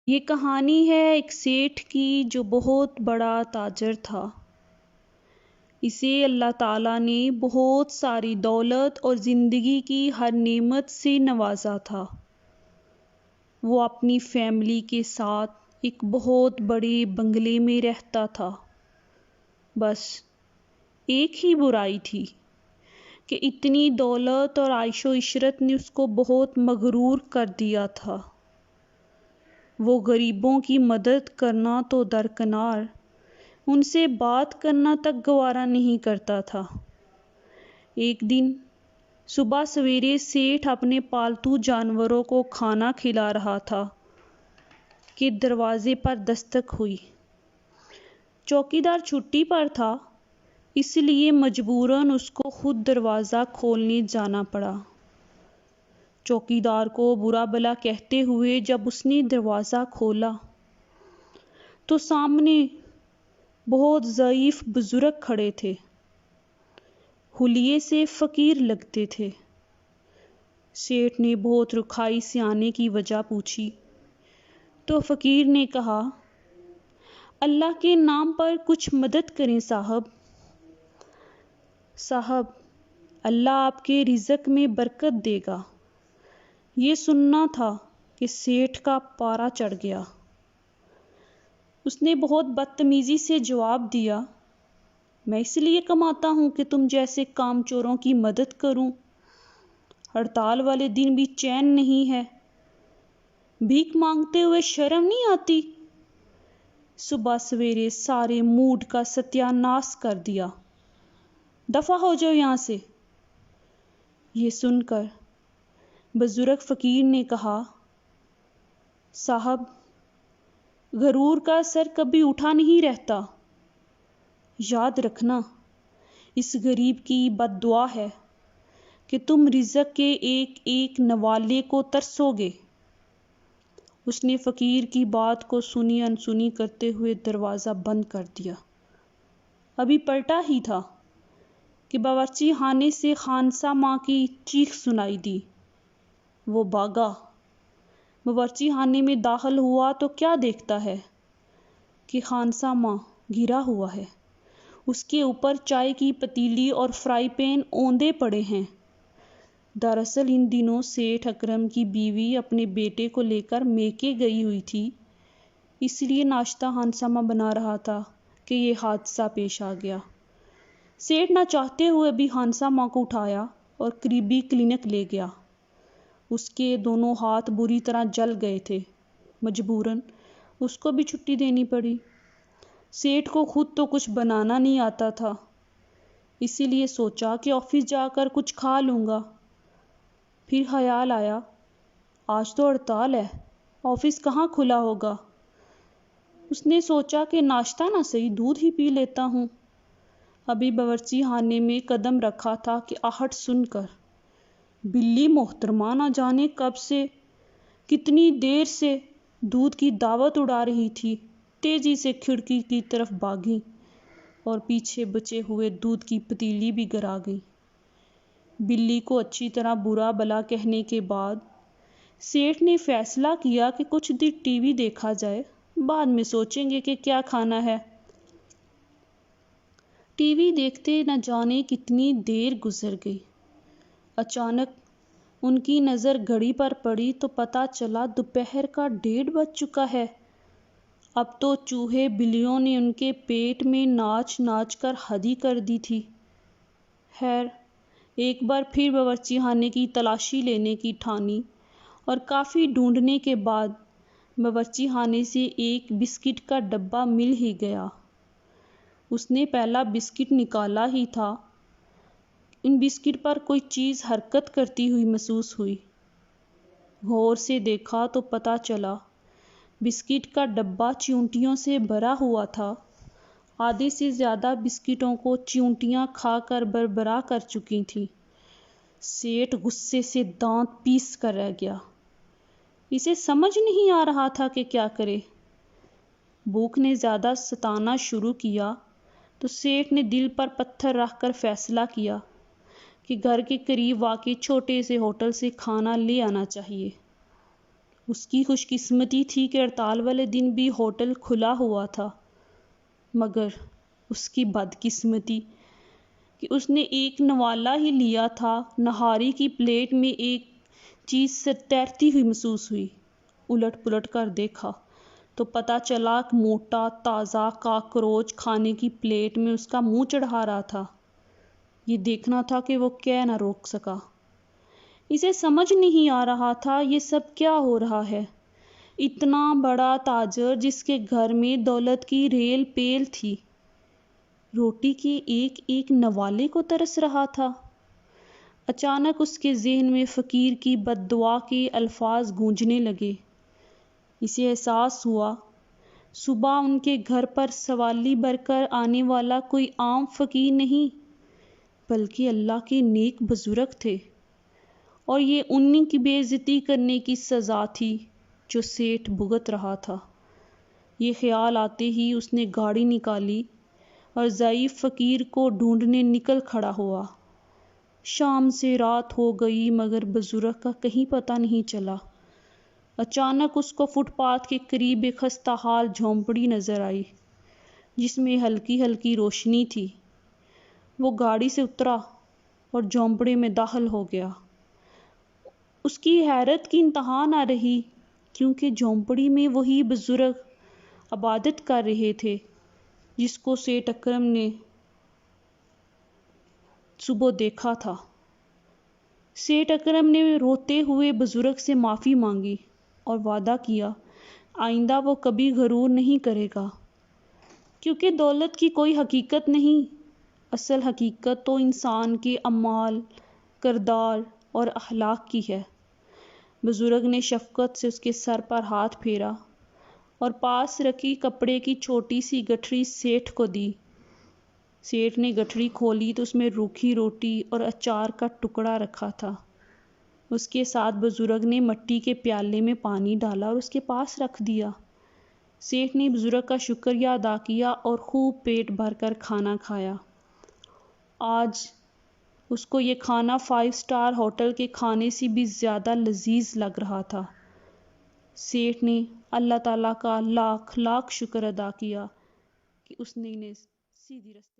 یہ کہانی ہے ایک سیٹھ کی جو بہت بڑا تاجر تھا۔ اسے اللہ تعالیٰ نے بہت ساری دولت اور زندگی کی ہر نعمت سے نوازا تھا۔ وہ اپنی فیملی کے ساتھ ایک بہت بڑے بنگلے میں رہتا تھا۔ بس ایک ہی برائی تھی کہ اتنی دولت اور عیش و عشرت نے اس کو بہت مغرور کر دیا تھا۔ وہ غریبوں کی مدد کرنا تو درکنار، ان سے بات کرنا تک گوارا نہیں کرتا تھا۔ ایک دن صبح سویرے سیٹھ اپنے پالتو جانوروں کو کھانا کھلا رہا تھا کہ دروازے پر دستک ہوئی۔ چوکیدار چھٹی پر تھا، اس لیے مجبوراً اس کو خود دروازہ کھولنے جانا پڑا۔ چوکیدار کو برا بھلا کہتے ہوئے جب اس نے دروازہ کھولا تو سامنے بہت ضعیف بزرگ کھڑے تھے۔ حلیے سے فقیر لگتے تھے۔ سیٹھ نے بہت رکھائی سے آنے کی وجہ پوچھی تو فقیر نے کہا، اللہ کے نام پر کچھ مدد کریں صاحب۔ صاحب، اللہ آپ کے رزق میں برکت دے گا۔ یہ سننا تھا کہ سیٹھ کا پارا چڑھ گیا۔ اس نے بہت بدتمیزی سے جواب دیا، میں اس لیے کماتا ہوں کہ تم جیسے کام چوروں کی مدد کروں۔ ہڑتال والے دن بھی چین نہیں ہے۔ بھیک مانگتے ہوئے شرم نہیں آتی؟ صبح سویرے سارے موڈ کا ستیہ ناش کر دیا۔ دفع ہو جاؤ یہاں سے۔ یہ سن کر بزرگ فقیر نے کہا، صاحب، غرور کا سر کبھی اٹھا نہیں رہتا۔ یاد رکھنا، اس غریب کی بد دعا ہے کہ تم رزق کے ایک ایک نوالے کو ترسو گے۔ اس نے فقیر کی بات کو سنی انسنی کرتے ہوئے دروازہ بند کر دیا۔ ابھی پلٹا ہی تھا کہ باورچی خانے سے خانسا ماں کی چیخ سنائی دی۔ وہ بھاگا۔ باورچی خانے میں داخل ہوا تو کیا دیکھتا ہے کہ خانسا ماں گرا ہوا ہے۔ اس کے اوپر چائے کی پتیلی اور فرائی پین اوندے پڑے ہیں۔ دراصل ان دنوں سیٹھ اکرم کی بیوی اپنے بیٹے کو لے کر میکے گئی ہوئی تھی، اس لیے ناشتہ خانسا ماں بنا رہا تھا کہ یہ حادثہ پیش آ گیا۔ سیٹھ نہ چاہتے ہوئے بھی خانسا ماں کو اٹھایا اور قریبی کلینک لے گیا۔ اس کے دونوں ہاتھ بری طرح جل گئے تھے۔ مجبوراً اس کو بھی چھٹی دینی پڑی۔ سیٹھ کو خود تو کچھ بنانا نہیں آتا تھا، اسی لیے سوچا کہ آفس جا کر کچھ کھا لوں گا۔ پھر خیال آیا، آج تو ہڑتال ہے، آفس کہاں کھلا ہوگا۔ اس نے سوچا کہ ناشتہ نہ صحیح دودھ ہی پی لیتا ہوں۔ ابھی باورچی خانے میں قدم رکھا تھا کہ آہٹ سن کر بلی محترمہ نہ جانے کب سے، کتنی دیر سے دودھ کی دعوت اڑا رہی تھی، تیزی سے کھڑکی کی طرف بھاگی اور پیچھے بچے ہوئے دودھ کی پتیلی بھی گرا گئی۔ بلی کو اچھی طرح برا بھلا کہنے کے بعد سیٹھ نے فیصلہ کیا کہ کچھ دیر ٹی وی دیکھا جائے، بعد میں سوچیں گے کہ کیا کھانا ہے۔ ٹی وی دیکھتے نہ جانے کتنی دیر گزر گئی۔ اچانک ان کی نظر گھڑی پر پڑی تو پتہ چلا دوپہر کا 1:30 بج چکا ہے۔ اب تو چوہے بلیوں نے ان کے پیٹ میں ناچ ناچ کر حد ہی کر دی تھی۔ خیر، ایک بار پھر باورچی خانے کی تلاشی لینے کی ٹھانی اور کافی ڈھونڈنے کے بعد باورچی خانے سے ایک بسکٹ کا ڈبہ مل ہی گیا۔ اس نے پہلا بسکٹ نکالا ہی تھا، ان بسکٹ پر کوئی چیز حرکت کرتی ہوئی محسوس ہوئی۔ غور سے دیکھا تو پتہ چلا بسکٹ کا ڈبہ چیونٹیوں سے بھرا ہوا تھا۔ آدھے سے زیادہ بسکٹوں کو چیونٹیاں کھا کر بربرا کر چکی تھیں۔ سیٹھ غصے سے دانت پیس کر رہ گیا۔ اسے سمجھ نہیں آ رہا تھا کہ کیا کرے۔ بھوک نے زیادہ ستانا شروع کیا تو سیٹھ نے دل پر پتھر رکھ کر فیصلہ کیا کہ گھر کے قریب واقع چھوٹے سے ہوٹل سے کھانا لے آنا چاہیے۔ اس کی خوش قسمتی تھی کہ ہڑتال والے دن بھی ہوٹل کھلا ہوا تھا، مگر اس کی بد قسمتی کہ اس نے ایک نوالا ہی لیا تھا۔ نہاری کی پلیٹ میں ایک چیز سے تیرتی ہوئی محسوس ہوئی۔ الٹ پلٹ کر دیکھا تو پتہ چلا ایک موٹا تازہ کاکروچ کھانے کی پلیٹ میں اس کا منہ چڑھا رہا تھا۔ یہ دیکھنا تھا کہ وہ کہہ نہ روک سکا۔ اسے سمجھ نہیں آ رہا تھا یہ سب کیا ہو رہا ہے۔ اتنا بڑا تاجر جس کے گھر میں دولت کی ریل پیل تھی، روٹی کے ایک ایک نوالے کو ترس رہا تھا۔ اچانک اس کے ذہن میں فقیر کی بد دعا کے الفاظ گونجنے لگے۔ اسے احساس ہوا صبح ان کے گھر پر سوالی بھر کر آنے والا کوئی عام فقیر نہیں، بلکہ اللہ کے نیک بزرگ تھے، اور یہ انہی کی بے عزتی کرنے کی سزا تھی جو سیٹھ بھگت رہا تھا۔ یہ خیال آتے ہی اس نے گاڑی نکالی اور ضعیف فقیر کو ڈھونڈنے نکل کھڑا ہوا۔ شام سے رات ہو گئی مگر بزرگ کا کہیں پتہ نہیں چلا۔ اچانک اس کو فٹ پاتھ کے قریب ایک خستہ حال جھونپڑی نظر آئی جس میں ہلکی ہلکی روشنی تھی۔ وہ گاڑی سے اترا اور جھونپڑی میں داخل ہو گیا۔ اس کی حیرت کی انتہا نہ رہی کیونکہ جھونپڑی میں وہی بزرگ عبادت کر رہے تھے جس کو سیٹھ اکرم نے صبح دیکھا تھا۔ سیٹھ اکرم نے روتے ہوئے بزرگ سے معافی مانگی اور وعدہ کیا آئندہ وہ کبھی غرور نہیں کرے گا، کیونکہ دولت کی کوئی حقیقت نہیں، اصل حقیقت تو انسان کے اعمال، کردار اور اخلاق کی ہے۔ بزرگ نے شفقت سے اس کے سر پر ہاتھ پھیرا اور پاس رکھی کپڑے کی چھوٹی سی گٹھڑی سیٹھ کو دی۔ سیٹھ نے گٹھڑی کھولی تو اس میں روکھی روٹی اور اچار کا ٹکڑا رکھا تھا۔ اس کے ساتھ بزرگ نے مٹی کے پیالے میں پانی ڈالا اور اس کے پاس رکھ دیا۔ سیٹھ نے بزرگ کا شکریہ ادا کیا اور خوب پیٹ بھر کر کھانا کھایا۔ آج اس کو یہ کھانا 5 اسٹار ہوٹل کے کھانے سے بھی زیادہ لذیذ لگ رہا تھا۔ سیٹھ نے اللہ تعالیٰ کا لاکھ لاکھ شکر ادا کیا کہ اس نے انہیں سیدھی راستے